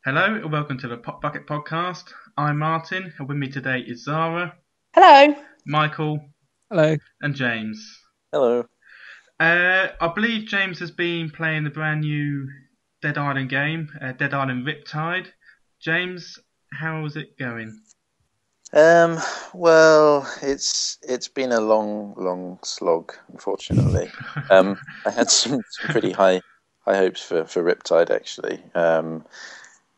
Hello and welcome to the PopBucket Podcast. I'm Martyn, and with me today is Zara. Hello. Michael. Hello. And James. Hello. I believe James has been playing the brand new Dead Island game, Dead Island Riptide. James, how's it going? Well, it's been a long slog, unfortunately. I had some pretty high hopes for Riptide, actually,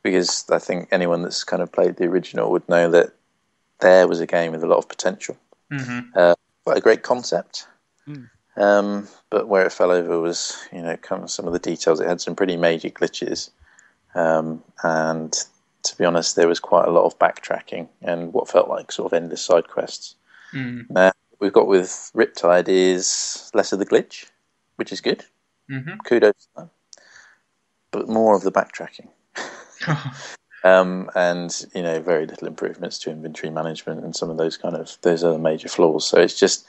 because I think anyone that's kind of played the original would know that there was a game with a lot of potential. Mm-hmm. Quite a great concept. But where it fell over was, kind of some of the details. It had some pretty major glitches, and to be honest, there was quite a lot of backtracking and what felt like sort of endless side quests. What we've got with Riptide is less of the glitch, which is good. Mm-hmm. Kudos to that. But more of the backtracking. And very little improvements to inventory management and some of those other major flaws. So it's just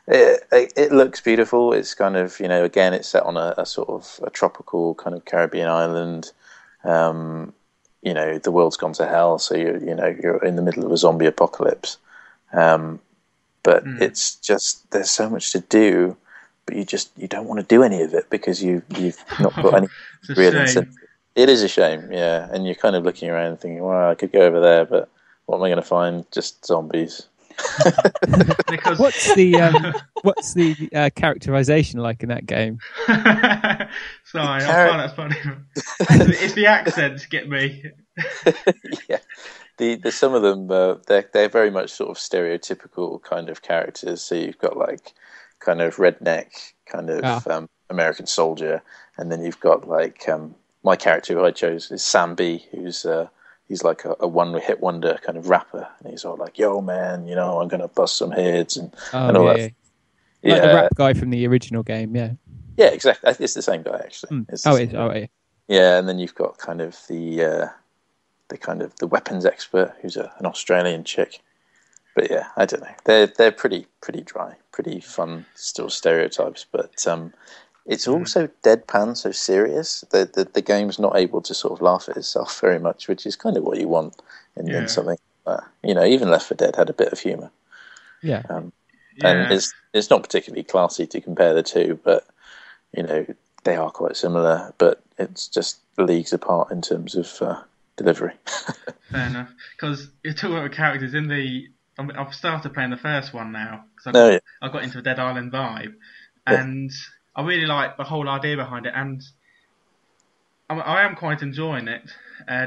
it looks beautiful. It's kind of again, it's set on a sort of a tropical kind of Caribbean island. The world's gone to hell, so you're in the middle of a zombie apocalypse. But it's just there's so much to do, but you don't want to do any of it because you've not got any real incentive. It is a shame, yeah. And you're kind of looking around and thinking, well, I could go over there, but what am I going to find? Just zombies. What's the characterization like in that game? Sorry, I find that funny. It's the accents get me. Yeah, the some of them they're very much sort of stereotypical kind of characters. So you've got like kind of redneck, kind of American soldier, and then you've got like my character who I chose is Sam B, who's he's like a one-hit wonder kind of rapper, and he's all like, "Yo, man, I'm gonna bust some heads and all that." Yeah. Like the rap guy from the original game, yeah. Yeah, exactly. It's the same guy actually. Yeah, and then you've got kind of the weapons expert, who's an Australian chick. But yeah, I don't know. They're pretty dry, pretty fun, still stereotypes, but it's also deadpan, so serious. The game's not able to sort of laugh at itself very much, which is kind of what you want in something. Even Left 4 Dead had a bit of humour. Yeah. And it's not particularly classy to compare the two, but they are quite similar. But it's just leagues apart in terms of delivery. Fair enough. Because you're talking about characters I've started playing the first one now because I got into a Dead Island vibe, and I really like the whole idea behind it, and I am quite enjoying it,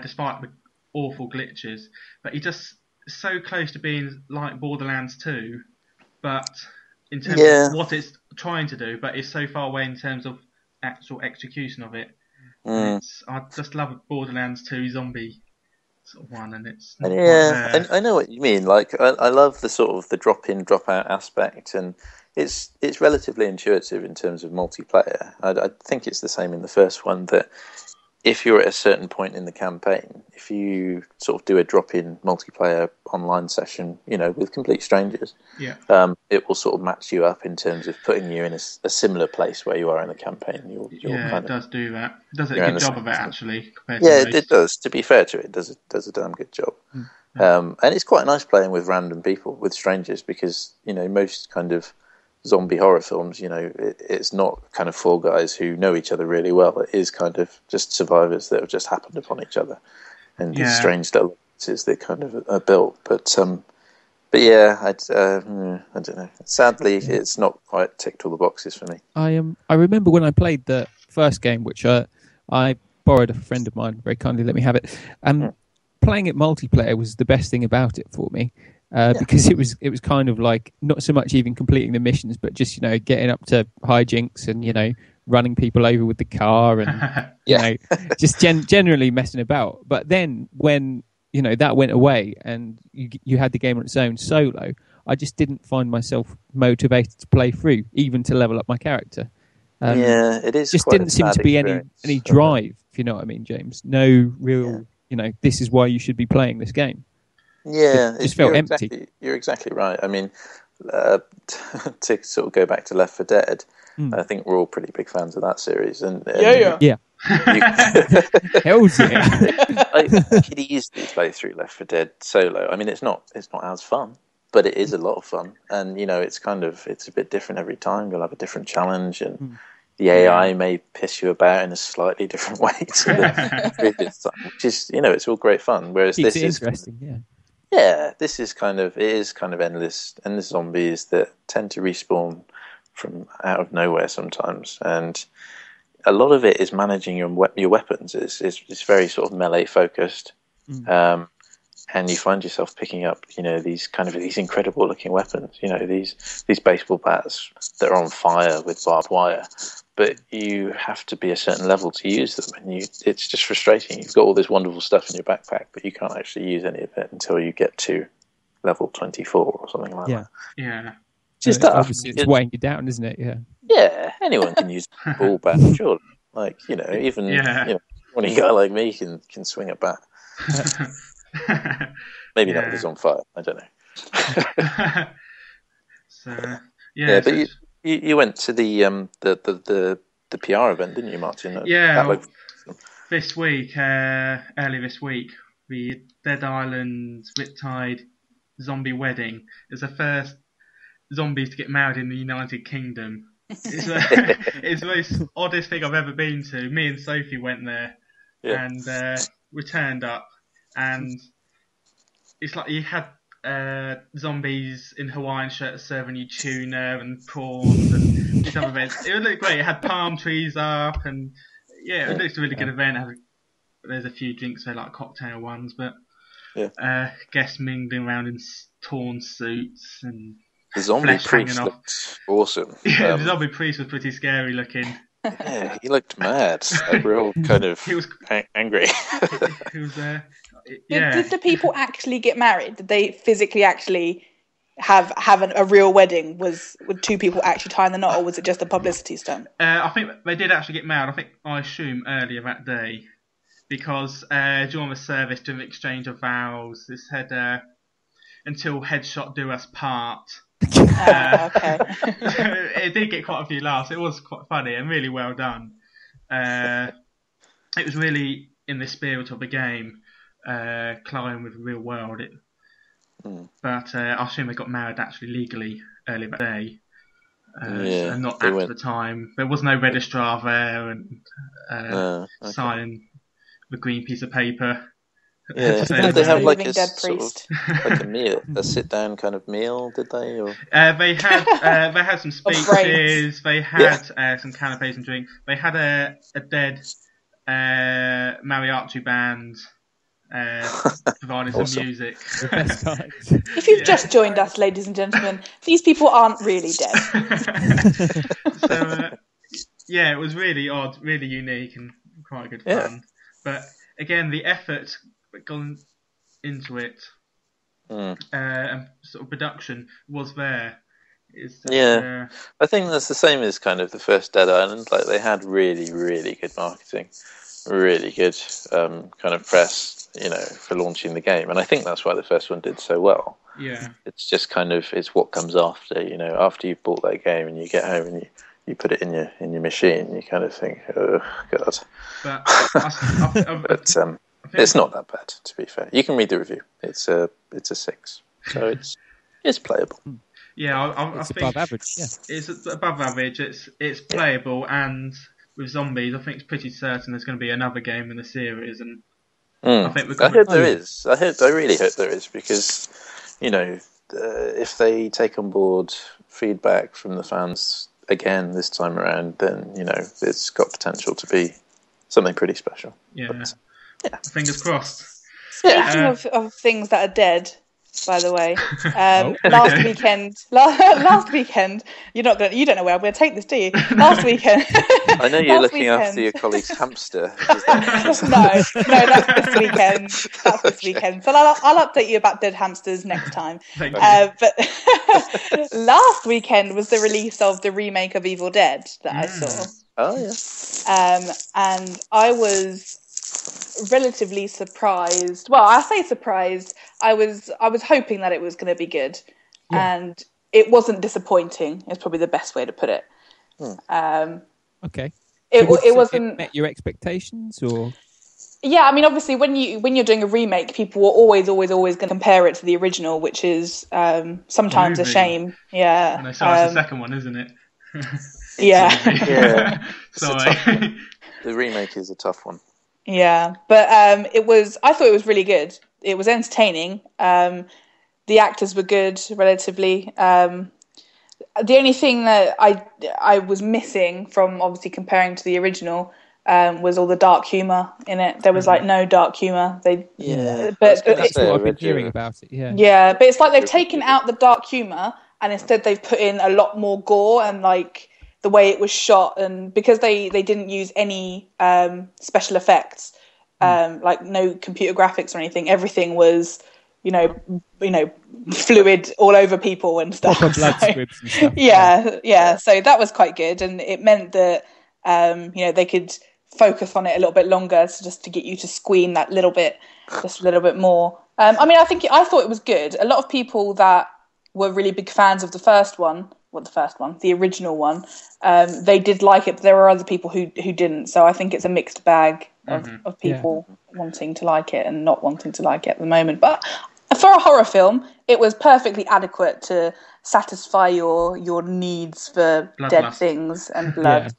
despite the awful glitches. But you're just so close to being like Borderlands 2, but in terms of what it's trying to do, but it's so far away in terms of actual execution of it. I just love Borderlands 2 zombie sort of one, and it's not and I know what you mean. Like I love the sort of the drop in, drop out aspect, and it's relatively intuitive in terms of multiplayer. I think it's the same in the first one, that if you're at a certain point in the campaign, if you sort of do a drop-in multiplayer online session, with complete strangers, it will sort of match you up in terms of putting you in a similar place where you are in the campaign. It does do that. It does a good job of it, actually. It does. To be fair to it, it does a damn good job. And it's quite nice playing with random people, with strangers, because, most kind of zombie horror films, it's not kind of four guys who know each other really well. It is kind of just survivors that have just happened upon each other, and these strange little alliances that kind of are built. But yeah, I don't know. Sadly, it's not quite ticked all the boxes for me. I remember when I played the first game, which I borrowed a friend of mine very kindly let me have it. Playing it multiplayer was the best thing about it for me. Because it was kind of like not so much even completing the missions, but just getting up to hijinks and running people over with the car and just generally messing about. But then when that went away and you had the game on its own solo, I just didn't find myself motivated to play through, even to level up my character. It is. Just didn't seem to be any drive, if you know what I mean, James. No real, this is why you should be playing this game. Yeah, it just felt empty. You're exactly right. I mean, to sort of go back to Left 4 Dead, I think we're all pretty big fans of that series. And yeah. Hells yeah. I could easily play through Left 4 Dead solo. I mean, it's not as fun, but it is a lot of fun. And it's it's a bit different every time. You'll have a different challenge, and the AI may piss you about in a slightly different way to the previous time, which is it's all great fun. Whereas this is interesting, this is kind of endless zombies that tend to respawn from out of nowhere sometimes, and a lot of it is managing your weapons. It's very sort of melee focused, and you find yourself picking up these incredible looking weapons. These baseball bats that are on fire with barbed wire, but you have to be a certain level to use them, and it's just frustrating. You've got all this wonderful stuff in your backpack, but you can't actually use any of it until you get to level 24 or something like that. Yeah. Just obviously it's weighing you down, isn't it? Yeah. Yeah, anyone can use a ball bat, sure. Like, even when a guy like me can swing a bat. Maybe not when it's on fire. I don't know. But you went to the PR event, didn't you, Martyn? Yeah, this week, early this week, the Dead Island Riptide zombie wedding is the first zombies to get married in the United Kingdom. It's the most oddest thing I've ever been to. Me and Sophie went there and returned up, and it's like you had zombies in Hawaiian shirts serving you tuna and prawns and these other events. It looked great. It had palm trees up, and it looks a really good event. There's a few drinks there, like cocktail ones, but guests mingling around in torn suits and the zombie priest looked awesome. Yeah, the zombie priest was pretty scary looking. Yeah, he looked mad. Like, real kind of he was angry. He was Did the people actually get married? Did they physically actually have a real wedding? Would two people actually tying the knot, or was it just a publicity stunt? I think they did actually get married. I assume earlier that day, because during the service, during the exchange of vows, it said until headshot do us part. Okay. It did get quite a few laughs. It was quite funny and really well done. It was really in the spirit of the game, colliding with the real world. But I assume they got married actually legally earlier that day, and not at the time. There was no registrar there and signing the green piece of paper. Yeah, did they have like a sort of, like a meal, a sit-down kind of meal? Did they? Or? They had some speeches. They had some canapes and drink. They had a dead mariachi band providing some music. If you've just joined us, ladies and gentlemen, these people aren't really dead. So it was really odd, really unique, and quite good fun. But again, the effort gone into it and sort of production was there. I think that's the same as kind of the first Dead Island. Like, they had really, really good marketing, really good kind of press, for launching the game, and I think that's why the first one did so well. Yeah, it's just kind of it's what comes after. After you've bought that game and you get home and you put it in your machine, you kind of think, oh god. But it's not that bad, to be fair. You can read the review. It's a 6, so it's playable. Yeah, I it's think above average. Yeah, it's above average. It's playable, and with zombies, I think it's pretty certain there's going to be another game in the series, and I think I hope there is. I really hope there is, because if they take on board feedback from the fans again this time around, then it's got potential to be something pretty special. Fingers crossed. Speaking of things that are dead, by the way, last weekend, you don't know where I'm going to take this, do you? Last weekend. I know you're looking after your colleague's hamster. No, that's this weekend. So I'll update you about dead hamsters next time. But last weekend was the release of the remake of Evil Dead that I saw. Oh yeah. And I was relatively surprised. Well, I say surprised. I was hoping that it was going to be good, and it wasn't disappointing. Is probably the best way to put it. Okay. It wasn't. It met your expectations, or? Yeah, I mean, obviously, when you're doing a remake, people were always going to compare it to the original, which is sometimes a shame. Yeah. No, so it's the second one, isn't it? Yeah. Sorry. The remake is a tough one. Yeah, but I thought it was really good. It was entertaining. The actors were good, relatively. The only thing that I was missing from obviously comparing to the original was all the dark humour in it. There was no dark humour. But that's what I've been hearing about it. Yeah, but it's like they've taken out the dark humour and instead they've put in a lot more gore and like the way it was shot, and because they didn't use any special effects, like no computer graphics or anything. Everything was, fluid all over people and stuff. Proper blood squibs and stuff. Yeah. So that was quite good, and it meant that they could focus on it a little bit longer, so just to get you to squeam that little bit, just a little bit more. I thought it was good. A lot of people that were really big fans of the original one, they did like it, but there were other people who didn't. So I think it's a mixed bag of people wanting to like it and not wanting to like it at the moment. But for a horror film, it was perfectly adequate to satisfy your needs for dead things and blood.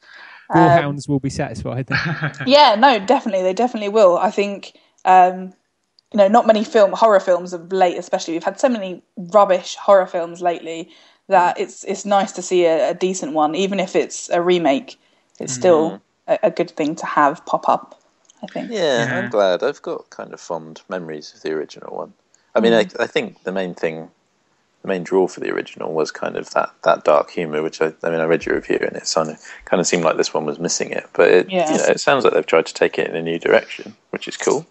Warhounds will be satisfied then. Yeah, no, definitely, they definitely will. I think not many horror films of late, especially. We've had so many rubbish horror films lately that it's nice to see a decent one, even if it's a remake. It's still a good thing to have pop up, I think. Yeah, I'm glad. I've got kind of fond memories of the original one. I mean, I think the main draw for the original was kind of that dark humour, which I read your review and it kind of seemed like this one was missing it. But it sounds like they've tried to take it in a new direction, which is cool.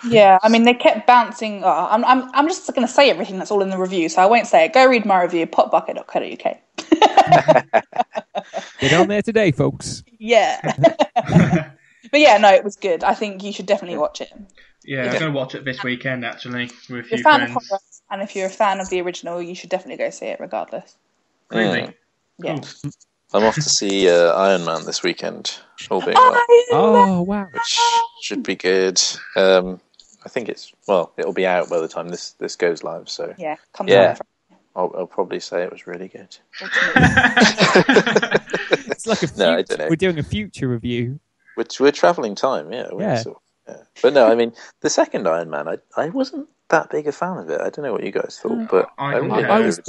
Yeah, I mean, they kept bouncing. I'm just going to say everything that's all in the review, so I won't say it. Go read my review, popbucket.co.uk. Get on there today, folks. Yeah. But yeah, no, it was good. I think you should definitely watch it. Yeah, I'm going to watch it this weekend, actually, with a few friends. If you're a fan of horror, and if you're a fan of the original, you should definitely go see it regardless. Really? Yeah. Cool. I'm off to see Iron Man this weekend, all being well. Oh, wow. Which should be good. I think it'll be out by the time this goes live. So yeah, comes out. I'll probably say it was really good. It's like I don't know. We're doing a future review. We're travelling time, yeah. But no, I mean, the second Iron Man, I wasn't that big a fan of it. I don't know what you guys thought, but I was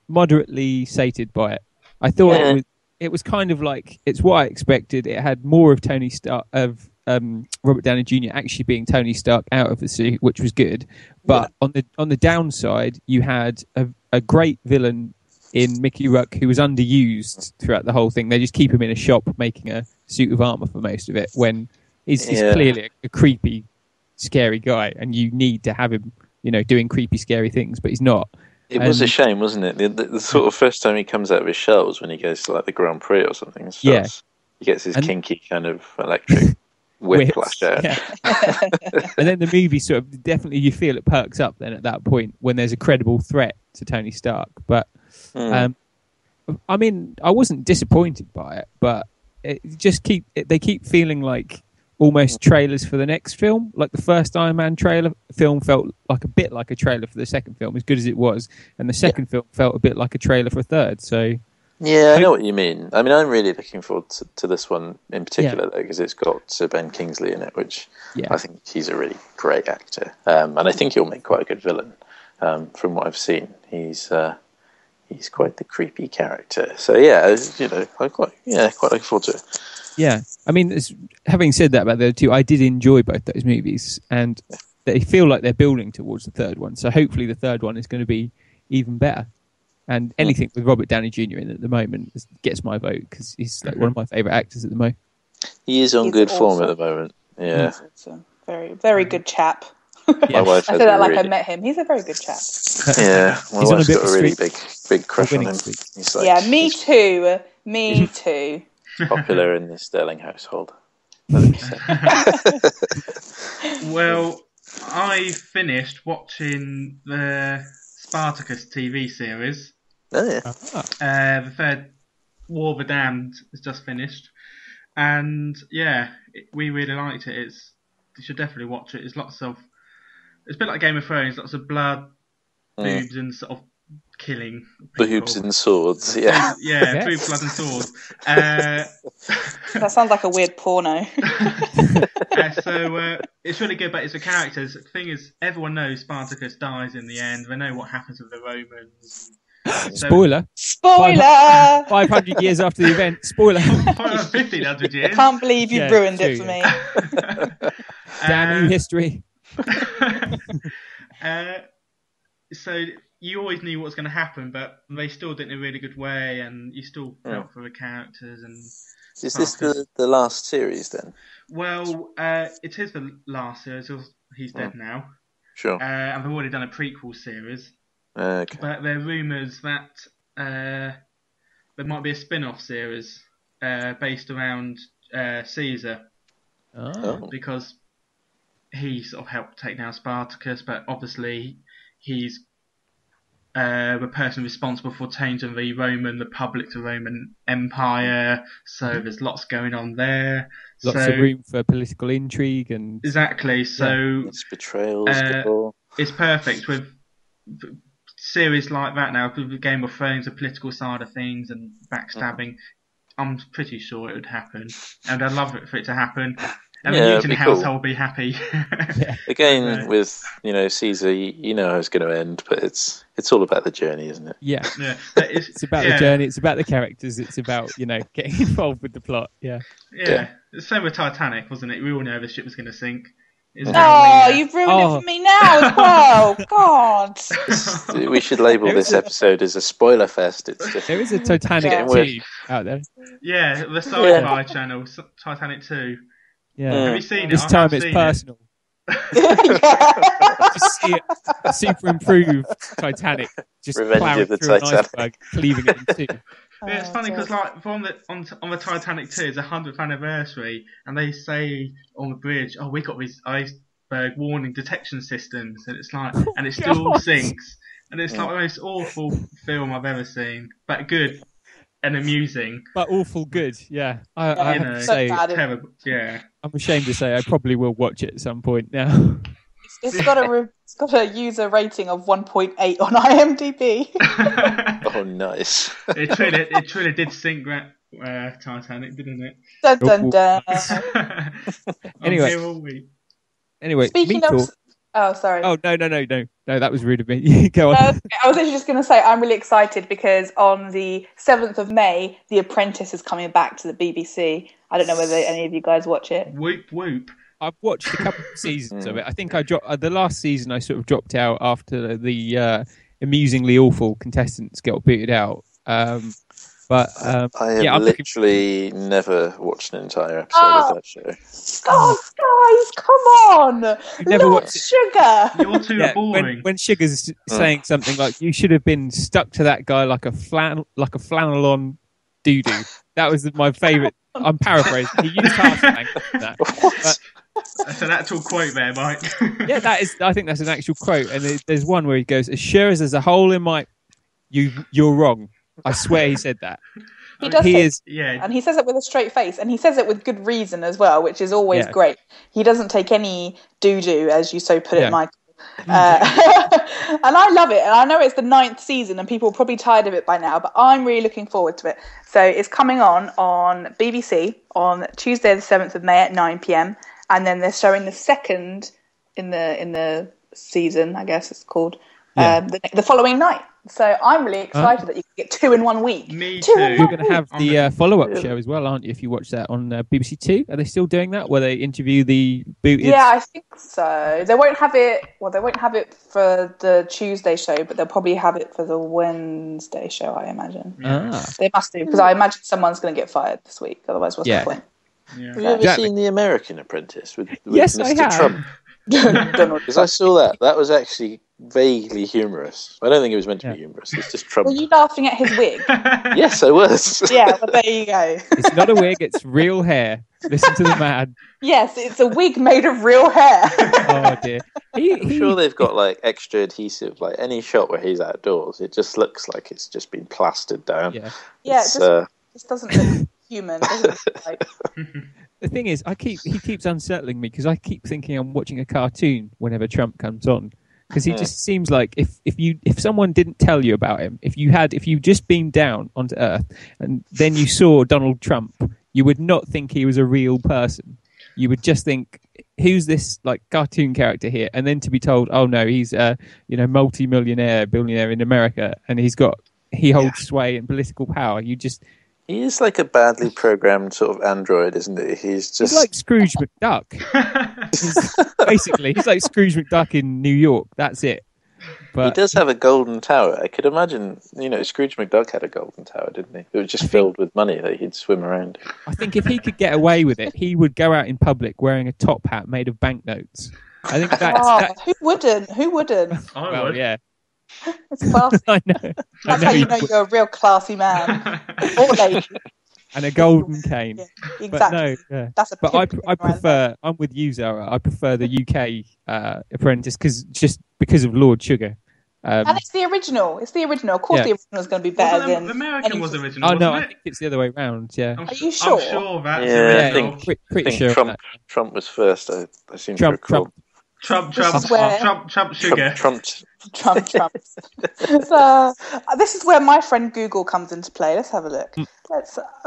moderately sated by it. I thought it was kind of like, it's what I expected. It had more of Tony Stark, of Robert Downey Jr. actually being Tony Stark out of the suit, which was good. But on the downside, you had a great villain in Mickey Rourke who was underused throughout the whole thing. They just keep him in a shop making a suit of armour for most of it, when he's clearly a creepy, scary guy, and you need to have him, doing creepy, scary things, but he's not. It was a shame, wasn't it? The sort of first time he comes out of his shell was when he goes to like the Grand Prix or something. He gets his kinky kind of electric whiplash out. Yeah. And then the movie sort of definitely, you feel it perks up then at that point when there's a credible threat to Tony Stark. But I mean, I wasn't disappointed by it, but they keep feeling like almost trailers for the next film. Like the first Iron Man film felt like a bit like a trailer for the second film, as good as it was, and the second film felt a bit like a trailer for a third. So yeah, I know what you mean. I mean, I'm really looking forward to this one in particular, though, because it's got Sir Ben Kingsley in it, which I think he's a really great actor, and I think he'll make quite a good villain. From what I've seen, he's quite the creepy character. So I'm quite looking forward to it. Yeah, I mean, having said that about the other two, I did enjoy both those movies, and they feel like they're building towards the third one. So hopefully the third one is going to be even better. And anything with Robert Downey Jr. in at the moment gets my vote, because he's like one of my favourite actors at the moment. He is on good form at the moment. Yeah, he's a very, very good chap. My wife I say that like I met him. He's a very good chap. Yeah, my wife's got a really big crush on him. He's like, yeah, me too. Me too. Popular in the Sterling household. Well, I finished watching the Spartacus TV series. Oh yeah. The third War of the Damned has just finished, and we really liked it. You should definitely watch it. It's a bit like Game of Thrones, lots of blood, boobs, and sort of killing people. Boobs and swords, yeah. Yeah, boobs, blood and swords. That sounds like a weird porno. So it's really good, but it's the characters. The thing is, everyone knows Spartacus dies in the end. They know what happens with the Romans. Spoiler! 500 years after the event. Spoiler! 1,500 years. I can't believe you ruined it for me. Damn you, history. So you always knew what was going to happen, but they still did it in a really good way, and you still felt for the characters. And is this the last series then? Well, it is the last series. He's dead now. Sure. And they've already done a prequel series. Okay. But there are rumours that there might be a spin-off series based around Caesar. Oh. Because he sort of helped take down Spartacus, but obviously he's the person responsible for changing the Roman Republic to Roman Empire. So there's lots going on there. Lots of room for political intrigue and exactly. So it's betrayals. It's perfect with series like that now. With Game of Thrones, the political side of things and backstabbing. I'm pretty sure it would happen, and I'd love it for it to happen. And the Newton household will be happy. Again, with Caesar, you know how it's going to end, but it's all about the journey, isn't it? Yeah. It's about the journey. It's about the characters. It's about getting involved with the plot. Yeah. Same with Titanic, wasn't it? We all know the ship was going to sink. You've ruined it for me now as well. God. We should label this episode as a spoiler fest. There is a Titanic 2 out there. Yeah, the sci-fi channel, Titanic 2. Yeah. Have you seen it? This time it's personal. Just see a super improved Titanic just plowing through an iceberg, cleaving it in two. Yeah, it's funny because on the Titanic 2, it's 100th anniversary, and they say on the bridge, "Oh, we got these iceberg warning detection systems," and it's like, and it still sinks, and it's like the most awful film I've ever seen, but good and amusing. But awful good, yeah. I have to say, terrible. Yeah. I'm ashamed to say I probably will watch it at some point now. It's got a user rating of 1.8 on IMDb. Oh, nice. It truly did sink Titanic, didn't it? Dun, dun, dun. Anyway, speaking of... Oh, sorry. Oh, no, that was rude of me. Go on. I was actually just going to say, I'm really excited because on the 7th of May, The Apprentice is coming back to the BBC. I don't know whether any of you guys watch it. Whoop, whoop. I've watched a couple of seasons of it. I think I dropped the last season. I sort of dropped out after the amusingly awful contestants got booted out. But I have literally never watched an entire episode of that show. God, guys, come on! You've never watched Sugar. You're too boring. When Sugar's saying something like, "You should have been stuck to that guy like a flannel on doo-doo." That was my favourite. I'm paraphrasing. He used hashtag for that. What? That's an actual quote there, Mike. Yeah, that is. I think that's an actual quote. And there's one where he goes, "As sure as there's a hole in my, you're wrong." I swear he said that. He does. And he says it with a straight face, and he says it with good reason as well, which is always great. He doesn't take any doo-doo, as you so put it, Michael. And I love it, and I know it's the 9th season, and people are probably tired of it by now, but I'm really looking forward to it. So it's coming on BBC on Tuesday, the 7th of May at 9 p.m, and then they're showing the second in the season, I guess it's called, the following night. So I'm really excited that you can get 2 in 1 week. Me too. You're going to have the follow-up show as well, aren't you? If you watch that on BBC Two, are they still doing that? Where they interview the booted? Yeah, I think so. They won't have it. Well, they won't have it for the Tuesday show, but they'll probably have it for the Wednesday show, I imagine. They must do, because I imagine someone's going to get fired this week. Otherwise, what's the point? Yeah. Have you ever seen The American Apprentice with yes, Mr. I have. Trump? Because I saw that. That was actually vaguely humorous. I don't think it was meant to be humorous. It's just Trump. Were you laughing at his wig? Yes, I was. Yeah, well, there you go. It's not a wig, it's real hair. Listen to the man. Yes, it's a wig made of real hair. Oh, dear. I'm sure they've got like extra adhesive. Like any shot where he's outdoors, it just looks like it's just been plastered down. Yeah. Yeah, This doesn't look human. Doesn't look like... The thing is, he keeps unsettling me because I keep thinking I'm watching a cartoon whenever Trump comes on. Because he just seems like if someone didn't tell you about him, if you just beamed down onto Earth and then you saw Donald Trump, you would not think he was a real person. You would just think, who's this like cartoon character here? And then to be told, oh no, he's a multi-millionaire, billionaire in America, and he holds sway and political power. He is like a badly programmed sort of android, isn't he? He's like Scrooge McDuck. He's like Scrooge McDuck in New York. That's it. But he does have a golden tower. I could imagine, Scrooge McDuck had a golden tower, didn't he? It was just filled with money that he'd swim around. I think if he could get away with it, he would go out in public wearing a top hat made of banknotes. I think that's... Who wouldn't? Who wouldn't? I would. Yeah. It's classy. I know. That's how you know you're a real classy man. Or lady. And a golden cane. Yeah, exactly. But no, yeah. That's a I prefer. I'm with you, Zara. I prefer the UK Apprentice because of Lord Sugar. And it's the original. It's the original. Of course, the original is going to be better than the American was original. Oh no, wasn't I think it's the other way around. Yeah. Are you sure? I'm sure that's original. Pretty sure. Trump was first. I seem to recall. Trump sugar. Trump. So, this is where my friend Google comes into play. Let's have a look.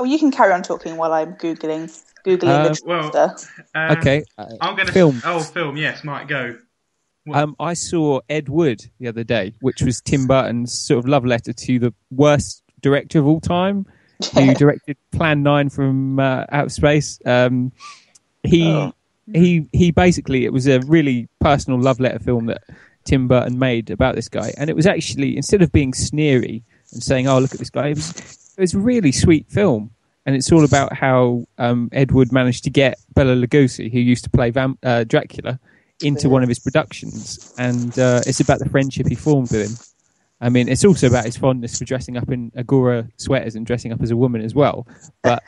You can carry on talking while I'm googling the okay. I'm going to film. Film. Yes, might go. I saw Ed Wood the other day, which was Tim Burton's sort of love letter to the worst director of all time, who directed Plan 9 from Outer Space. He basically, it was a really personal love letter film that Tim Burton made about this guy, and it was actually, instead of being sneery and saying, "Oh, look at this guy," it was a really sweet film, and it's all about how Ed Wood managed to get Bela Lugosi, who used to play Dracula, into one of his productions, and it's about the friendship he formed with him. I mean, it's also about his fondness for dressing up in Agora sweaters and dressing up as a woman as well. But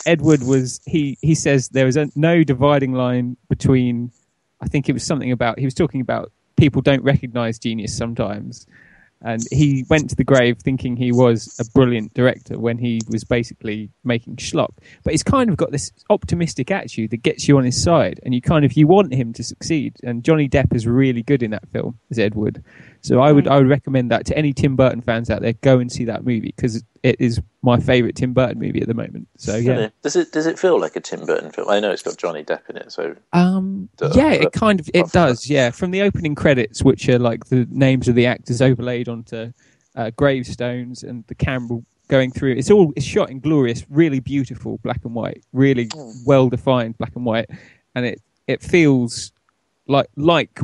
Ed Wood he says there is no dividing line between, I think it was something about, he was talking about people don't recognise genius sometimes. And he went to the grave thinking he was a brilliant director when he was basically making schlock. But he's kind of got this optimistic attitude that gets you on his side, and you want him to succeed. And Johnny Depp is really good in that film as Ed Wood. So I would recommend that to any Tim Burton fans out there. Go and see that movie because it is my favourite Tim Burton movie at the moment. So yeah, does it feel like a Tim Burton film? I know it's got Johnny Depp in it, so it does. Yeah, from the opening credits, which are like the names of the actors overlaid onto gravestones, and the camera going through. It's shot in glorious, really beautiful black and white, really well defined black and white, and it feels like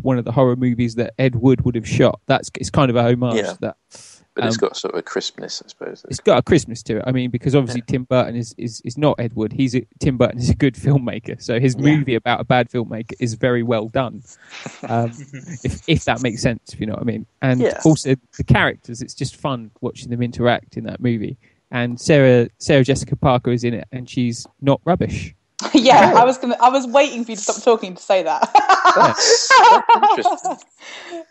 one of the horror movies that Ed Wood would have shot. It's kind of a homage to that. But it's got sort of a crispness, I suppose. It's got a crispness to it. I mean, because obviously Tim Burton is not Ed Wood. Tim Burton is a good filmmaker. So his movie about a bad filmmaker is very well done. If that makes sense, if you know what I mean. And also the characters, it's just fun watching them interact in that movie. And Sarah Jessica Parker is in it, and she's not rubbish. Yeah, I was waiting for you to stop talking to say that. That's interesting.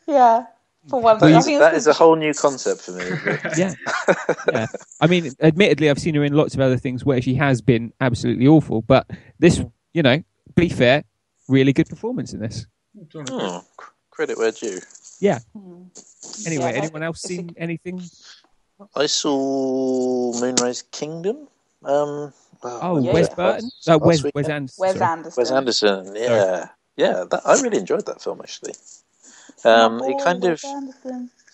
Yeah. For one, that is a whole new concept for me. Yeah. I mean, admittedly, I've seen her in lots of other things where she has been absolutely awful, but this, be fair, really good performance in this. Credit where due. Yeah. Anyway, anyone else seen anything? I saw Moonrise Kingdom. Wes Burton? Wes Anderson. Wes Anderson, yeah. Yeah, I really enjoyed that film, actually. It kind of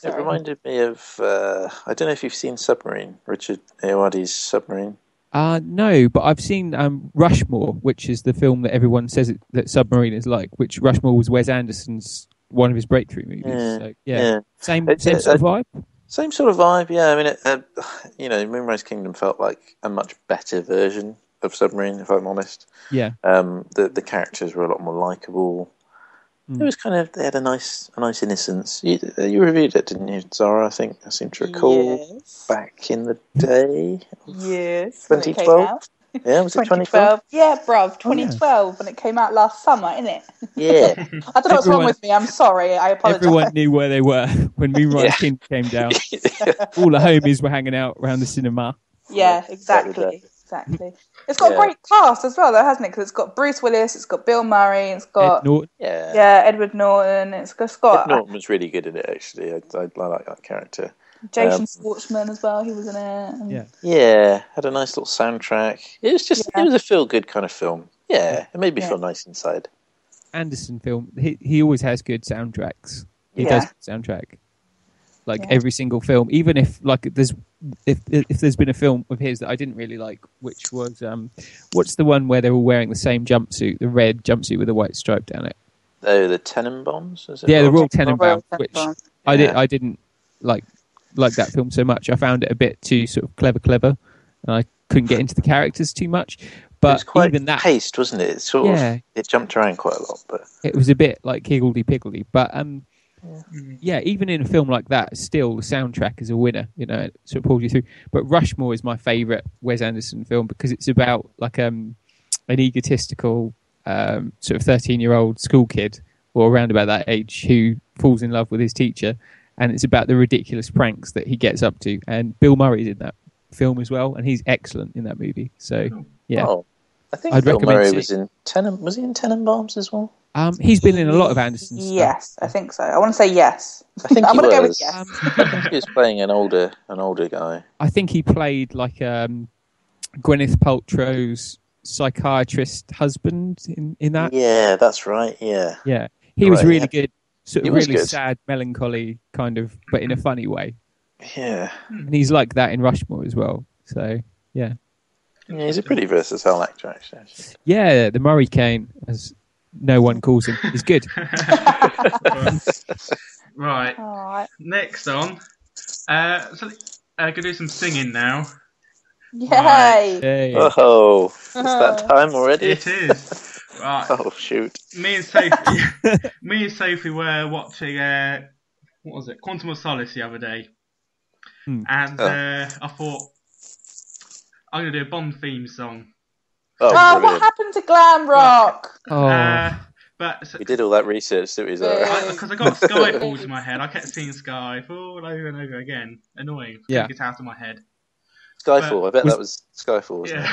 reminded me of I don't know if you've seen Submarine, Richard Ayoade's Submarine. No, but I've seen Rushmore, which is the film that everyone says that Submarine is like, which Rushmore was Wes Anderson's one of his breakthrough movies. Same sort of vibe. Same sort of vibe, yeah. I mean, Moonrise Kingdom felt like a much better version of Submarine, if I'm honest. Yeah. The characters were a lot more likable. It was they had a nice innocence. You reviewed it, didn't you, Zara? I seem to recall back in the day. Yes. 2012? Yeah, was it 2012? Yeah, bruv, 2012 when it came out last summer, innit? Yeah. I don't know what's wrong with me. I'm sorry. I apologise. Everyone knew where they were when Moonrise Kingdom came down. All the homies were hanging out around the cinema. Yeah, exactly. It's got a great cast as well, though, hasn't it? Because it's got Bruce Willis, it's got Bill Murray, it's got Ed Norton. Edward Norton. It's got Ed Norton was really good in it, actually. I like that character. Jason Schwartzman as well. He was in it. Had a nice little soundtrack. It was just it was a feel good kind of film. Yeah, it made me feel nice inside. Anderson film. He always has good soundtracks. He does good soundtrack. Every single film, even if if there's been a film of his that I didn't really like, which was what's the one where they're all wearing the same jumpsuit, the red jumpsuit with a white stripe down it? Oh, the Tenenbaums? Is it the Royal Tenenbaums, which I didn't like that film so much. I found it a bit too sort of clever, and I couldn't get into the characters too much. But it was quite even that paced, wasn't it? It sort of it jumped around quite a lot, but it was a bit like higgledy-piggledy. But even in a film like that, still the soundtrack is a winner. It sort of pulls you through. But Rushmore is my favourite Wes Anderson film because it's about an egotistical sort of 13-year-old school kid, or around about that age, who falls in love with his teacher, and it's about the ridiculous pranks that he gets up to. And Bill Murray's in that film as well, and he's excellent in that movie. So I think Bill Murray was in Was he in Tenenbaums as well? He's been in a lot of Anderson stuff. Yes, I think so. I want to say yes. I think I'm going to go with yes. I think he was playing an older guy. I think he played Gwyneth Paltrow's psychiatrist husband in that. Yeah, that's right. Yeah. Yeah. He was really good. Sort of really sad, melancholy kind of, but in a funny way. Yeah. And he's like that in Rushmore as well. So, yeah. Yeah, he's a pretty versatile actor, actually. Yeah, the Murray Cane, as no one calls him, is good. Right. Next on, gonna do some singing now. Yay! Right. Hey. Oh, it's that time already? It is. Right. Oh, shoot. Me and Sophie were watching, what was it, Quantum of Solace the other day. And I thought, I'm going to do a Bond theme song. Oh, what happened to glam rock? We did all that research, didn't we, Zara? Because I got Skyfall in my head. I kept seeing Skyfall over and over again. Annoying. Couldn't get out of my head. Skyfall, I bet that was Skyfall, wasn't it?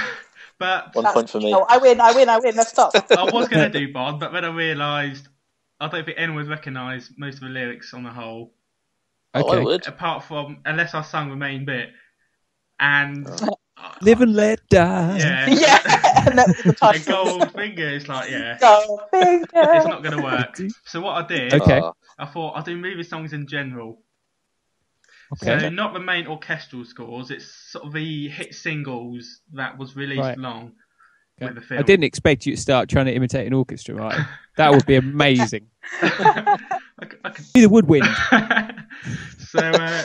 But 1 point for me. I win, let's stop. I was going to do Bond, but then I realised I don't think anyone would recognise most of the lyrics on the whole. Okay. Oh, I would. Apart from, unless I sung the main bit. And... Live and let die. Yeah. And that's the title. Gold finger is like, Gold finger. It's not going to work. So what I did, I thought I'll do movie songs in general. Okay. So not the main orchestral scores, it's sort of the hit singles that was released along with the film. I didn't expect you to start trying to imitate an orchestra, right? That would be amazing. I could do the woodwind.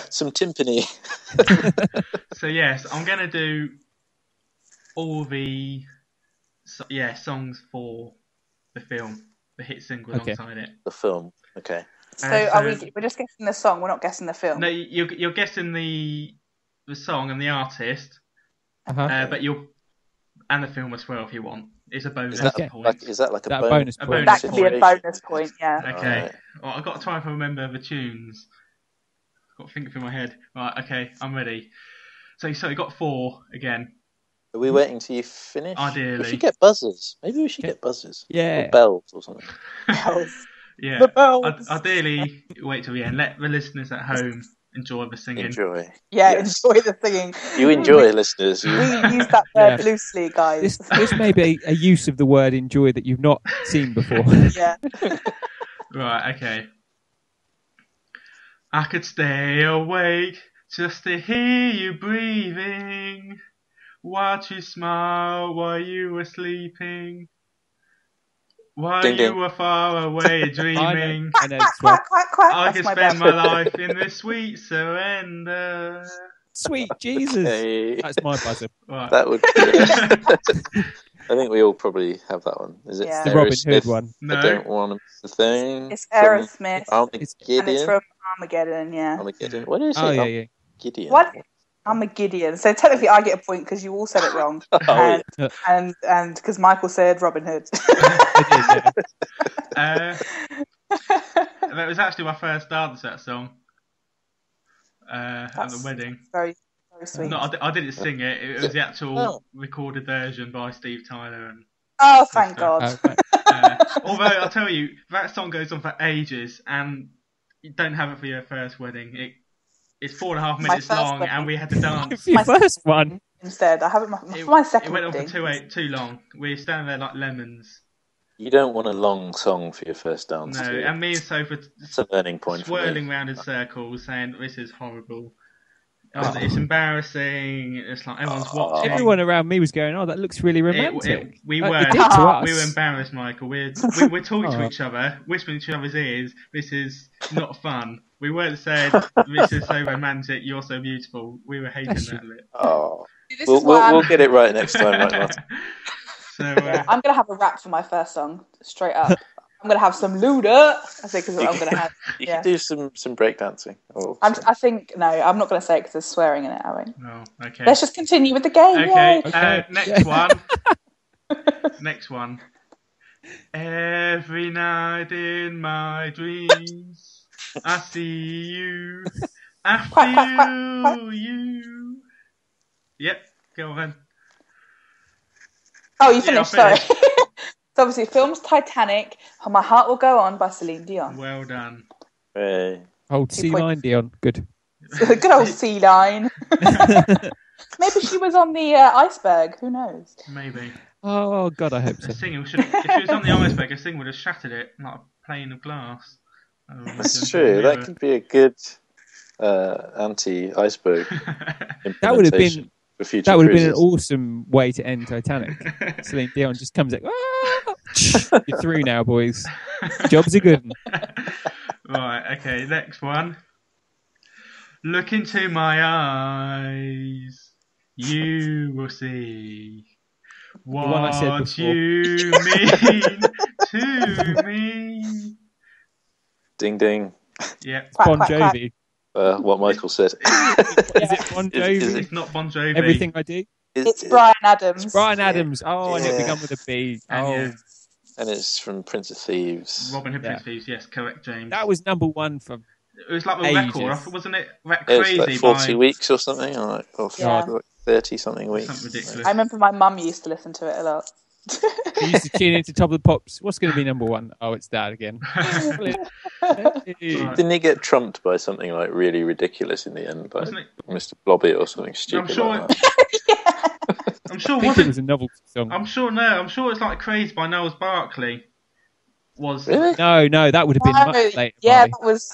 Some timpani. So yes, I'm going to do all the songs for the film, the hit single alongside it. The film, okay. So we're just guessing the song, we're not guessing the film? No, you're guessing the song and the artist, but and the film as well if you want. It's a bonus point. Is that like a bonus point? That could be a bonus point, yeah. Okay. Right. Well, I've got to try and remember the tunes. I've got to think through my head. Right, okay, I'm ready. So you got 4 again. Are we waiting till you finish? Ideally. We should get buzzers. Maybe we should get buzzers. Yeah. Or bells or something. Bells. Yeah. The bells. Ideally, wait till the end. Let the listeners at home enjoy the singing. Enjoy. Yeah, enjoy the singing. You enjoy, listeners. We use that word loosely, guys. This may be a use of the word enjoy that you've not seen before. Yeah. Right, okay. I could stay awake just to hear you breathing. Watch you smile while you were sleeping. While you were far away dreaming. I know quack. I could spend my life in the sweet surrender. Sweet Jesus. Okay. That's my buzzer. Right. That would be... I think we all probably have that one. Is it the Robin Hood one? No. I don't want to miss the thing. It's Aerosmith. Armageddon. And it's from Armageddon, yeah. Armageddon. What is it? Oh, yeah. Gideon. What? Armageddon. So technically I get a point because you all said it wrong. And because Michael said Robin Hood. That was actually my first dance, that song. At the wedding. Very, sweet. No, I didn't sing it. It was the actual recorded version by Steve Tyler. Oh, thank God. Although I'll tell you, that song goes on for ages, and you don't have it for your first wedding. It's 4.5 minutes long, wedding. And we had to dance. For your first one. Instead, I have it for my second. It went on wedding. for too long. We were standing there like lemons. You don't want a long song for your first dance. No, and me and Sophie it's a learning point. Swirling round in circles, saying this is horrible. It's embarrassing. It's like everyone's watching. Everyone around me was going, "Oh, that looks really romantic." We it were. did to us. We were embarrassed, Michael. We're talking to each other, whispering in each other's ears. This is not fun. We weren't saying this is so romantic. You're so beautiful. We were hating that a bit. Oh, we'll get it right next time, right, Martyn? So I'm gonna have a rap for my first song, straight up. I'm gonna have some Luda. I think is what I'm gonna have. You can do some breakdancing. I think no, I'm not gonna say it because there's swearing in it. I won't. Oh, okay. Let's just continue with the game. Okay. Next one. Next one. Every night in my dreams, I see you. I feel you. Yep. Go on then. Oh, you finished. Sorry. So obviously, the film's Titanic. My Heart Will Go On by Celine Dion. Well done. Hey. Old sea line, Dion. Good. Good old sea line. Maybe she was on the iceberg. Who knows? Maybe. Oh God, I hope so. If she was on the iceberg, a thing would have shattered it like a pane of glass. That's true. That could be a good anti-iceberg. That would have been. That would have been an awesome way to end Titanic. Celine Dion just comes like, you're through now, boys. Jobs are good. Right, okay, next one. Look into my eyes, you will see what you mean to me. Ding ding. Yeah. Bon Jovi. What Michael said. Is it Bon Jovi? It's not Bon Jovi. Everything I Do? It's Bryan Adams. It's Bryan Adams. Oh, I knew it began with a B. And it's from Prince of Thieves. Robin Hood, Prince of Thieves, yes, correct, James. That was number one for It was like a ages. record, wasn't it? It Crazy was like 40 weeks or something, or 30-something weeks. Something ridiculous. I remember my mum used to listen to it a lot. You used to tune into Top of the Pops. What's going to be number one? Oh, it's that again. Didn't he get trumped by something like really ridiculous in the end, by Mr. Blobby or something stupid? I'm sure. I think it was a novelty song. I'm sure it's like Crazy by Niles Barkley. Really? No, that would have been much later. Yeah, that was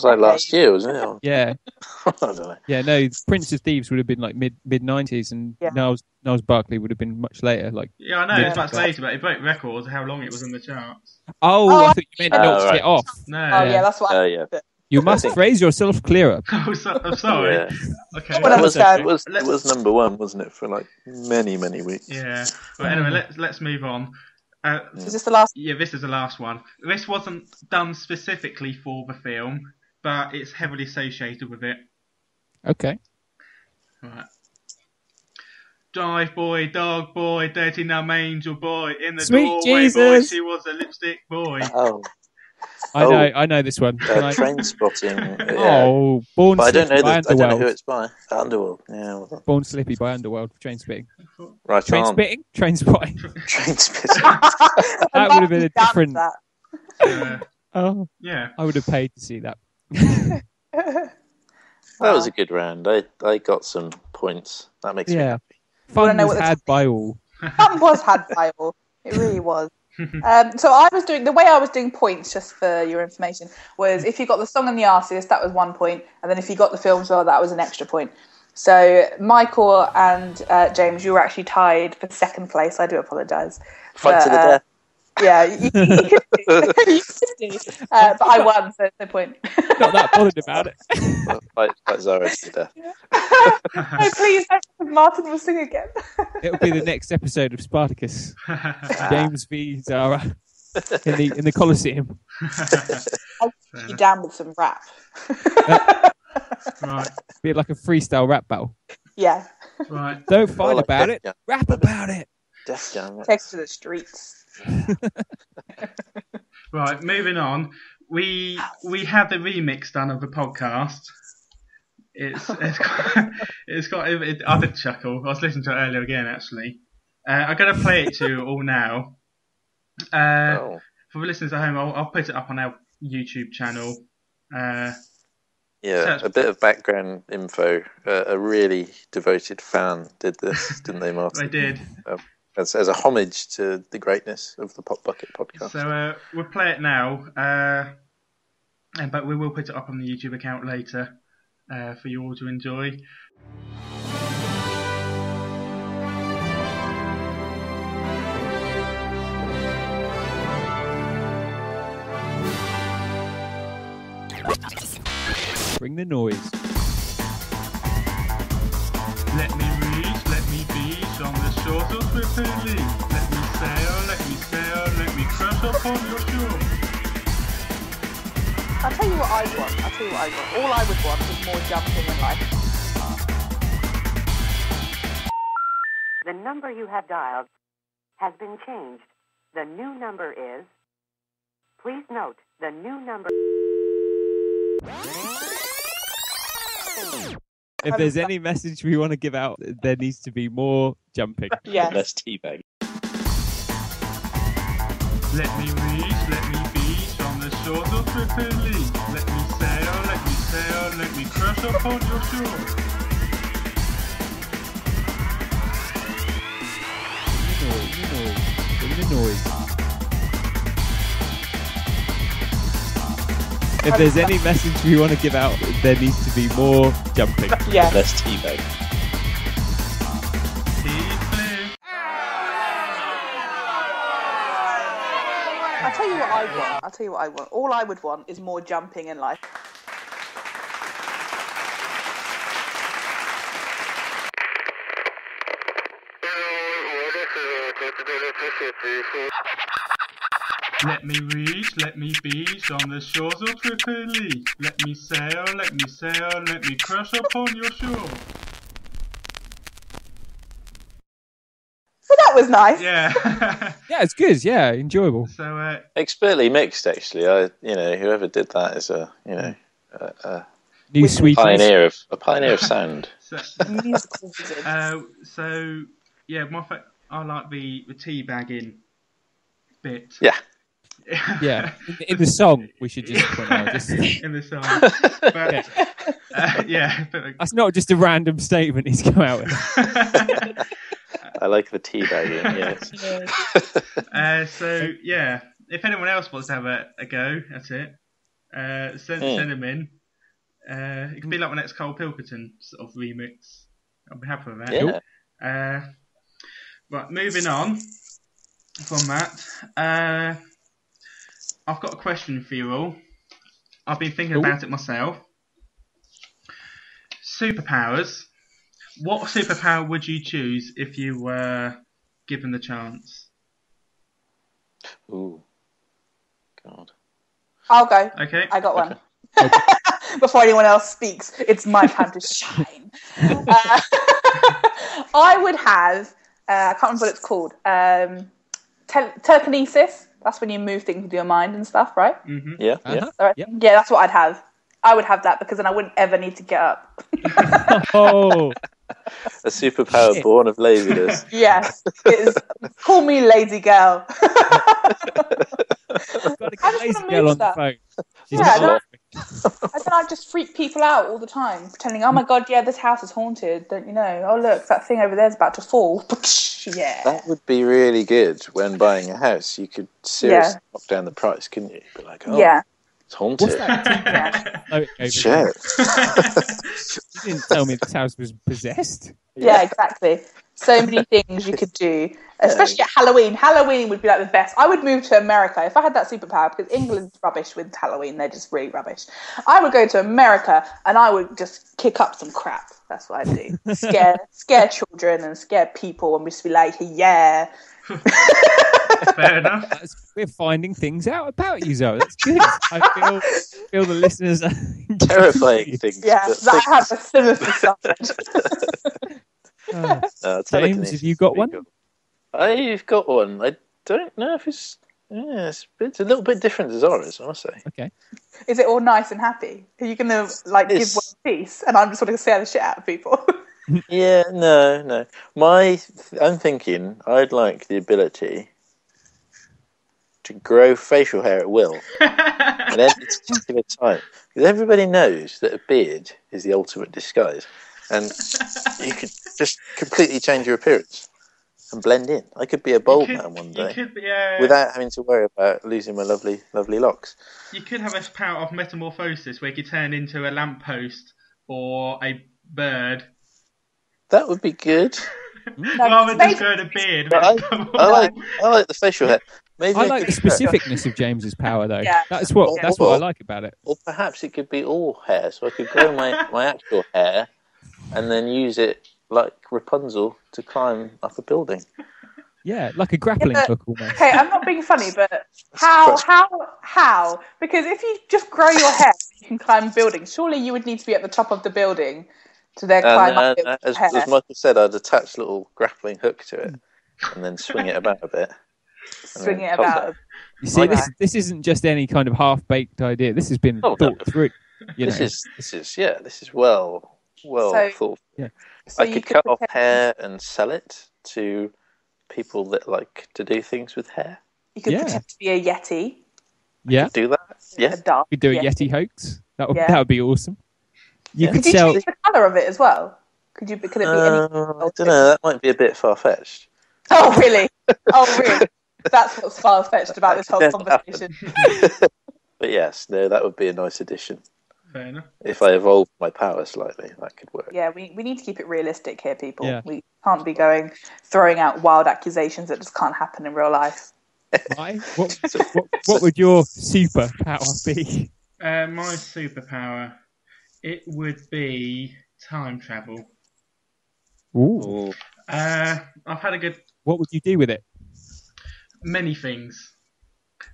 like last year, wasn't it? Yeah. I don't know. Yeah, no, Prince of Thieves would have been like mid 90s, and Niles Barkley would have been much later. Like I know it's much later, but it broke records how long it was in the charts. Oh, I thought you meant knocked it off. No. Oh yeah, that's what. You must phrase yourself clearer. I'm sorry. Yeah. Okay. It was number one, wasn't it, for like many weeks? Yeah. But anyway, let's move on. Is this the last? Yeah, this is the last one. This wasn't done specifically for the film, but it's heavily associated with it. Okay. Right. Dive boy, dog boy, dirty numb angel boy, in the Sweet doorway Jesus. boy, she was a lipstick boy. Oh. I know this one. Train Spotting. Oh, Born but Slippy by I don't know Underworld. who it's by. Underworld. Yeah. Born Slippy by Underworld. Train Spitting. Right Train on. Spitting. Train Spotting. Train Spitting. That would have been a different. Oh. Yeah. I would have paid to see that. That was a good round. I got some points. That makes me happy. Fun was had by all. Fun was had by all. It really was. So the way I was doing points, just for your information, was if you got the song and the artist, that was 1 point, and then if you got the film as well, that was an extra point. So Michael and James, you were actually tied for second place. I do apologise. Fight to the death. Yeah, you could do. But I won, so no point. Not that bothered about it. Fight Zara to the death. No, please, Martyn will sing again. It'll be the next episode of Spartacus. James v Zara in the Colosseum. I'll put you down with some rap. Right. Be like a freestyle rap battle. Yeah. Right. Don't fight about it. Yeah. Rap about it. Death Jam. Take to the streets. Right, moving on. We had the remix done of the podcast. I did chuckle. I was listening to it earlier again, actually. I'm going to play it to you all now. For the listeners at home, I'll put it up on our YouTube channel. A bit of background info. A really devoted fan did this, didn't they, Martyn? They did. As a homage to the greatness of the PopBucket podcast. So we'll play it now, but we will put it up on the YouTube account later for you all to enjoy. Bring the noise. Let me reach, let me beach on the shores of Tripoli. Let me sail, let me crash upon your shore. I'll tell you what I want. All I would want is more jumping in life. The number you have dialed has been changed. The new number is... Please note, the new number... If there's any message we want to give out, there needs to be more jumping. Yeah. Less teabag. Let me reach, let me beach on the shores of Tripoli. Let me sail, let me crash upon your shore. Bring the noise. If there's any message we want to give out, there needs to be more jumping. Yeah. Less teabag. I'll tell you what I want. All I would want is more jumping in life. Let me reach, let me beach on the shores of Tripoli. Let me sail, let me crash upon your shore. So that was nice. Yeah. Yeah, it's good. Yeah, enjoyable. So expertly mixed, actually. Whoever did that is a New sweet pioneer of sound. Musical wizard. I like the teabagging bit. Yeah. Yeah, in the song, we should just point out. In the song. But, that's not just a random statement he's come out with. I like the teabagging, yes. If anyone else wants to have a go at it, send them in. It can be like my next Cole Pilkington sort of remix. I'll be happy with that. Yeah. Right, moving on from that. I've got a question for you all. I've been thinking about it myself. Superpowers. What superpower would you choose if you were given the chance? Ooh. God. I'll go. Okay. I got one. Before anyone else speaks, it's my time to shine. I would have, I can't remember what it's called, telekinesis. That's when you move things with your mind and stuff, right? Mm-hmm. Yeah. Right. Yeah, that's what I'd have. I would have that because then I wouldn't ever need to get up. Oh. A superpower born of laziness. Yes. Call me lazy girl. Got to get lazy girl on the phone. And then I'd just freak people out all the time, pretending, oh my god, yeah, this house is haunted, don't you know? Oh look, that thing over there's about to fall. Yeah. That would be really good when buying a house. You could seriously knock down the price, couldn't you? Be like, it's haunted. What's that? Shit. You didn't tell me this house was possessed. Yeah, exactly. So many things you could do, especially at Halloween. Halloween would be like the best. I would move to America if I had that superpower because England's rubbish with Halloween. They're just really rubbish. I would go to America and I would just kick up some crap. That's what I'd do. Scare children and scare people and just be like, yeah. Fair enough. We're finding things out about you, Zoe. That's good. I feel the listeners are terrifying things. Yeah, that has a sinister side. James, have you got one? I've got one. I don't know if it's Yeah, it's a little bit different to Zara's, I must say. Okay. Is it all nice and happy? Are you going to give one piece and I'm just going to scare the shit out of people? Yeah, no. I'm thinking I'd like the ability to grow facial hair at will at any particular time. Because everybody knows that a beard is the ultimate disguise. And you could just completely change your appearance and blend in. I could be a bald man one day without having to worry about losing my lovely, lovely locks. You could have a power of metamorphosis where you could turn into a lamppost or a bird. That would be good. Rather than just growing a beard. I like the facial hair. Maybe I like the specificness of James's power, though. Yeah. That's what I like about it. Or perhaps it could be all hair, so I could grow my actual hair and then use it like Rapunzel to climb up a building. Yeah, like a grappling hook almost. Okay, I'm not being funny, but how? Because if you just grow your hair, you can climb buildings. Surely you would need to be at the top of the building to then climb up your hair. As Michael said, I'd attach a little grappling hook to it and then swing it about a bit. Swing it about. You see, this isn't just any kind of half-baked idea. This has been thought through. This is well thought. Yeah. So I could cut off hair and sell it to people that like to do things with hair. You could pretend to be a Yeti. Yeah. Do that. Yeah. You could do a Yeti hoax. That would be awesome. Could you change the colour of it as well? Could it be any? I don't know. That might be a bit far-fetched. Oh really? That's what's far-fetched about this whole conversation. But yes, that would be a nice addition. Fair enough. If I evolved my power slightly, that could work. Yeah, we need to keep it realistic here, people. Yeah. We can't be throwing out wild accusations that just can't happen in real life. Why? What would your superpower be? My superpower, it would be time travel. Ooh. I've had a good... What would you do with it? Many things.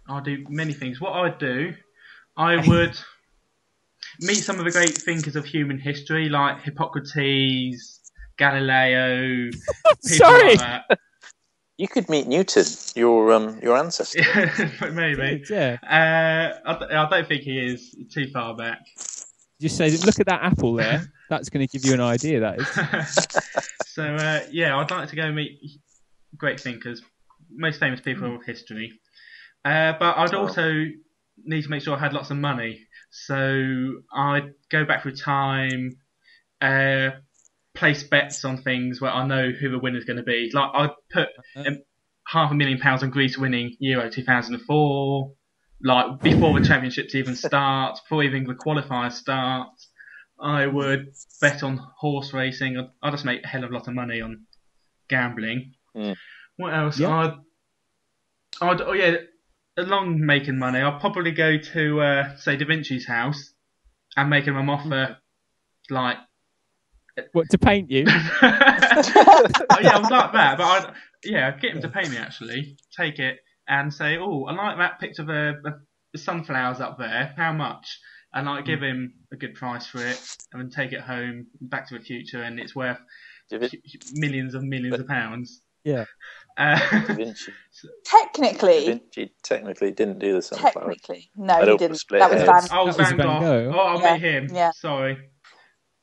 I'll do many things. What I'd do, I would meet some of the great thinkers of human history, like Hippocrates, Galileo. Sorry. Like that. You could meet Newton, your ancestor. Maybe. Yeah. I don't think he is too far back. Just say, look at that apple there. That's going to give you an idea, that is. So, I'd like to go meet great thinkers, most famous people of history. But I'd also need to make sure I had lots of money. So I'd go back through time, place bets on things where I know who the winner's going to be. Like I'd put £500,000 on Greece winning Euro 2004, like before the championships even start, before even the qualifiers start. I would bet on horse racing. I'd just make a hell of a lot of money on gambling. What else? Yeah. Along making money, I'll probably go to say Da Vinci's house and make him an offer, like what, to paint you? I would like that, but I'd get him to pay me actually. Take it and say, oh, I like that picture of the sunflowers up there. How much? And I'd give him a good price for it, and then take it home, Back to the Future, and it's worth millions of pounds. Yeah. Da Vinci. Technically. Da Vinci technically didn't do the sunflower. Technically. No, he didn't. That was Van Gogh. Oh, I'll meet him. Yeah. Sorry.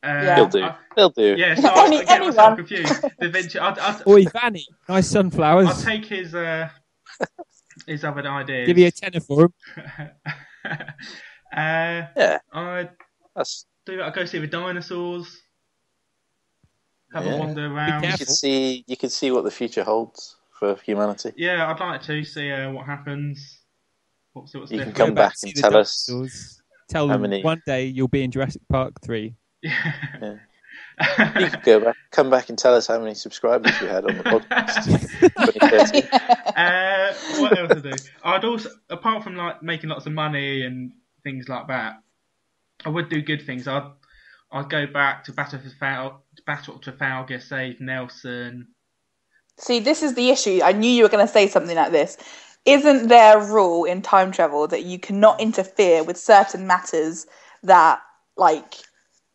He'll do. Yeah, so I get myself confused. Da Vinci. Oi, Vanny. Nice sunflowers. I'll take his other ideas. Give you a tenner for him. I'd do that. I'd go see the dinosaurs. Have a wander around. You could see what the future holds for humanity. Yeah, I'd like to see what happens. What's you different. can come back and tell us. Tell them one day you'll be in Jurassic Park 3. Yeah. You could come back and tell us how many subscribers you had on the podcast. 2013. What else to do? I'd also, apart from like making lots of money and things like that, I would do good things. I'd go back to Battle of Trafalgar, save Nelson. See, this is the issue. I knew you were going to say something like this. Isn't there a rule in time travel that you cannot interfere with certain matters that, like,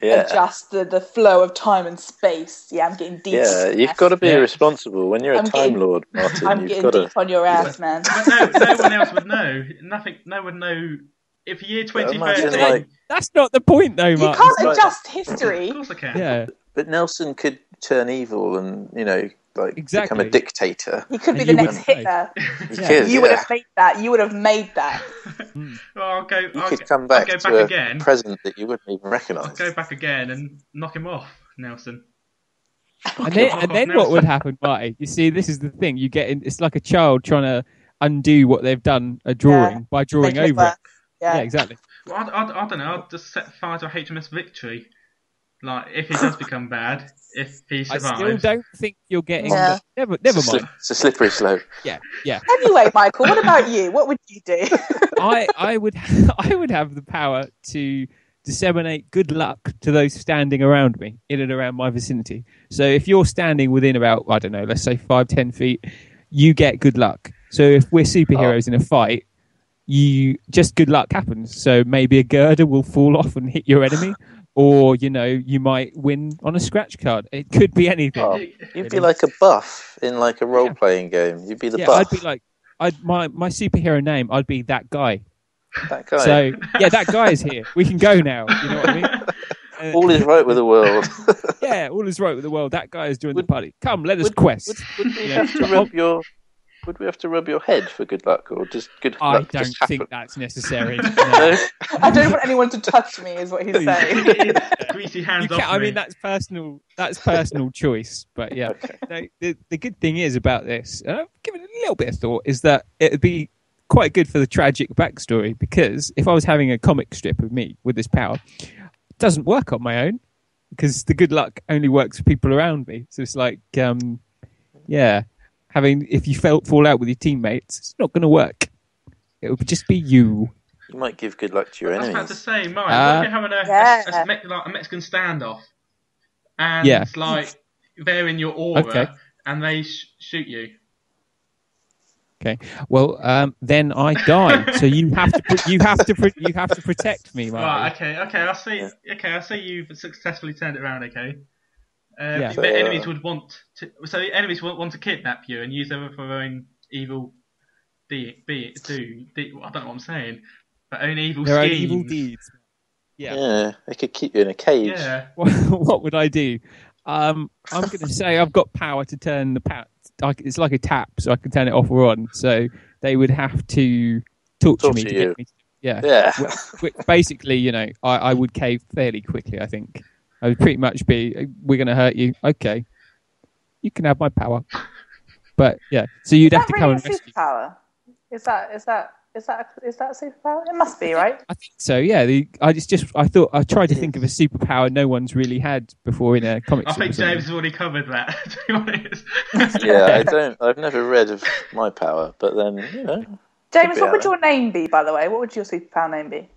adjust the flow of time and space. Yeah, I'm getting deep. Yeah, you've got to be irresponsible when you're a Time Lord, Martyn. I'm getting deep on your ass, man. But no one else would know. No one would know if year 2013. That's not the point, though, Martyn. You can't adjust history. Of course I can. Yeah. But Nelson could turn evil and, become a dictator. He could be the next Hitler. You would have made that. You would have made that. Well, you could come back to a president that you wouldn't even recognise. I'll go back again and knock him off, Nelson. And then what would happen, Marty? You see, this is the thing. You get in. It's like a child trying to undo what they've done by drawing over it. Yeah, exactly. Well, I don't know. I'll just set fire to HMS Victory. Like, if he does become bad, if he survives. I still don't think you're getting... Never mind. It's a slippery slope. Yeah. Anyway, Michael, what about you? What would you do? I would have the power to disseminate good luck to those standing around me, in and around my vicinity. So if you're standing within about, I don't know, let's say 5-10 feet, you get good luck. So if we're superheroes in a fight, good luck happens. So maybe a girder will fall off and hit your enemy. Or, you might win on a scratch card. It could be anything. Oh, you'd be like a buff in like a role-playing game. You'd be the buff. I'd be like, my superhero name, I'd be that guy. That guy. So, that guy is here. We can go now. You know what I mean? All is right with the world. All is right with the world. That guy is doing the party. Come, let us quest. Would we have to rub your head for good luck, or just good luck? I don't think that's necessary. No. I don't want anyone to touch me, is what he's saying. Greasy hands off me. I mean, that's personal. That's personal choice. But yeah, the good thing is about this, and I've given it a little bit of thought, is that it would be quite good for the tragic backstory. Because if I was having a comic strip of me with this power, it doesn't work on my own, because the good luck only works for people around me. So it's like, if you fall out with your teammates, it's not going to work. It would just be you. You might give good luck to your enemies. I was about to say, Mike, what if you're having a Mexican standoff, and they're in your aura, and they shoot you. Okay. Well, then I die. So you have to protect me, Mike. Right. Okay. I see. Yeah. Okay. I see you've successfully turned it around. Okay. The enemies would want to. So the enemies want to kidnap you and use them for their own evil. I don't know what I'm saying. But own evil schemes. Their own evil deeds. Yeah. They could keep you in a cage. Yeah. What would I do? I'm going to say I've got power to turn the power. It's like a tap, so I can turn it off or on. So they would have to talk to me to get me. Yeah. Basically, I would cave fairly quickly. I think I would pretty much be. We're going to hurt you. Okay, you can have my power. But yeah, so you'd have to come and rescue. Superpower? Is that a superpower? It must be, right? I think so. Yeah. I tried to think of a superpower no one's really had before in a comic. I think James has already covered that. To be honest. Yeah, I've never read of my power, but then James, what would your name be? By the way, what would your superpower name be?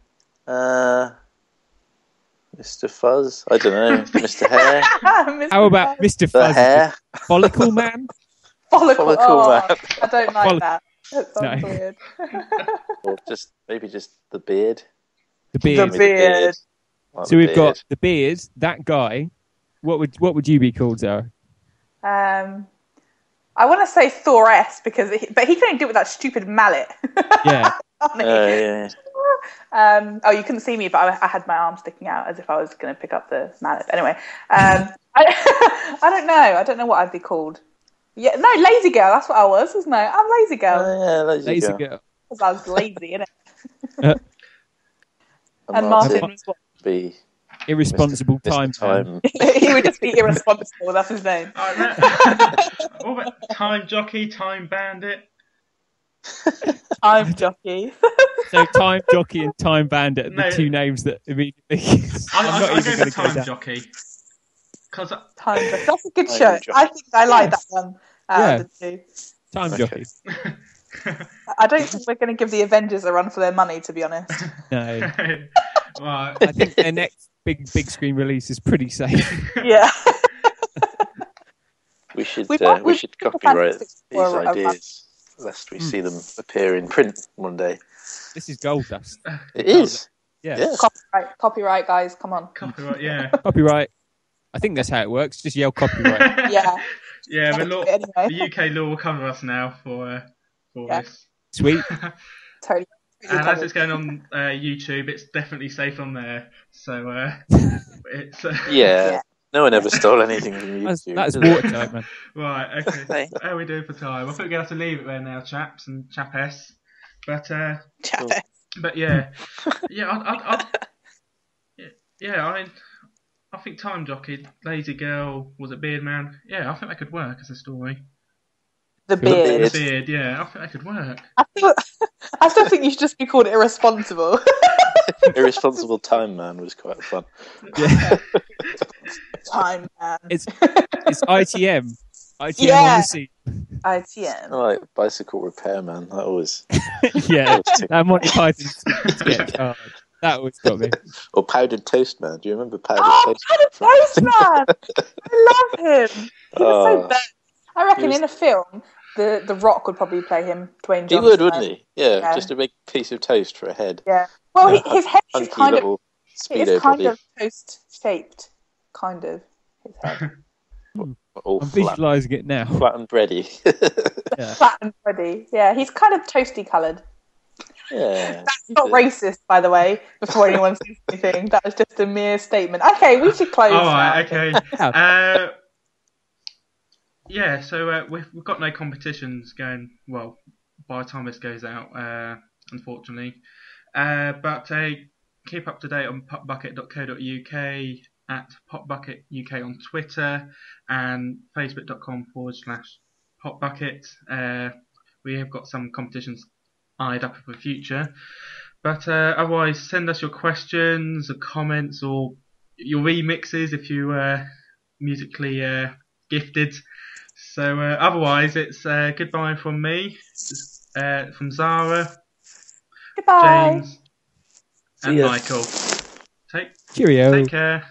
Mr. Fuzz. I don't know. Mr. Hair. How about Mr. Fuzz? Hair. Follicle Man. Follicle Man. I don't like Follicle. that. That sounds weird. Or maybe just the beard. The beard. The beard. So we've got the beard. That guy. What would you be called, Zara? I want to say Thor S but he couldn't do it with that stupid mallet. Yeah. Yeah. You couldn't see me, but I had my arm sticking out as if I was going to pick up the mallet. Anyway, I don't know. I don't know what I'd be called. Yeah, no, lazy girl. That's what I was, wasn't I? I'm lazy girl. Lazy girl. Because I was lazy, innit? And Martyn was what? Be irresponsible time. He would just be irresponsible. That's his name. What about Time Jockey, Time Bandit? Time Jockey. So Time Jockey and Time Bandit are the two names that immediately. I go for Time Jockey. Time Jockey. That's a good show. I think I like that one out of the two. Time Jockey. I don't think we're going to give the Avengers a run for their money, to be honest. No. Right. I think their next big screen release is pretty safe. Yeah. We should copyright these ideas lest we see them appear in print one day. This is gold dust. It is. Yeah. Copyright, guys, come on. Copyright, yeah. Copyright. I think that's how it works. Just yell copyright. Yeah. Yeah, but Anyway. the UK law will cover us now for this. Sweet. Totally. And as it's going on YouTube, it's definitely safe on there. So it's Yeah. No one ever stole anything from YouTube. That's watertight, man. Right. Okay. How are we doing for time? I think we're gonna have to leave it there now, chaps and chapess. But But yeah, I think Time Jockey, Lazy Girl, was it Beard Man? Yeah, I think that could work as a story. The beard. The beard, yeah, I think that could work. I still think you should just be called Irresponsible. Irresponsible Time Man was quite fun. Yeah. Time Man. It's ITM. ITM on the scene. ITM. I like Bicycle Repairman. That was that Monty Python sketch. Oh, that always got me. Or Powdered Toast Man. Do you remember Powdered Toast Man? Powdered Toast Man! I love him. He was so bad. I reckon in a film, the Rock would probably play him, Dwayne Johnson. He would, wouldn't he? Yeah, just a big piece of toast for a head. Yeah. Well, his head is kind of toast shaped, kind of. His head. I'm visualising it now. Flat and bready. Flat and bready. Yeah, he's kind of toasty coloured. Yeah. That's not racist, by the way, before anyone says anything. That was just a mere statement. Okay, we should close. All right, okay. Yeah, so we've got no competitions going, well, by the time this goes out, unfortunately. But keep up to date on popbucket.co.uk, at PopBucketUK on Twitter, and facebook.com/PopBucket. We have got some competitions eyed up for the future. But otherwise, send us your questions or comments or your remixes if you are musically gifted. So otherwise, it's goodbye from me, from Zara, goodbye. James, and Michael. Take Cheerio. Take care.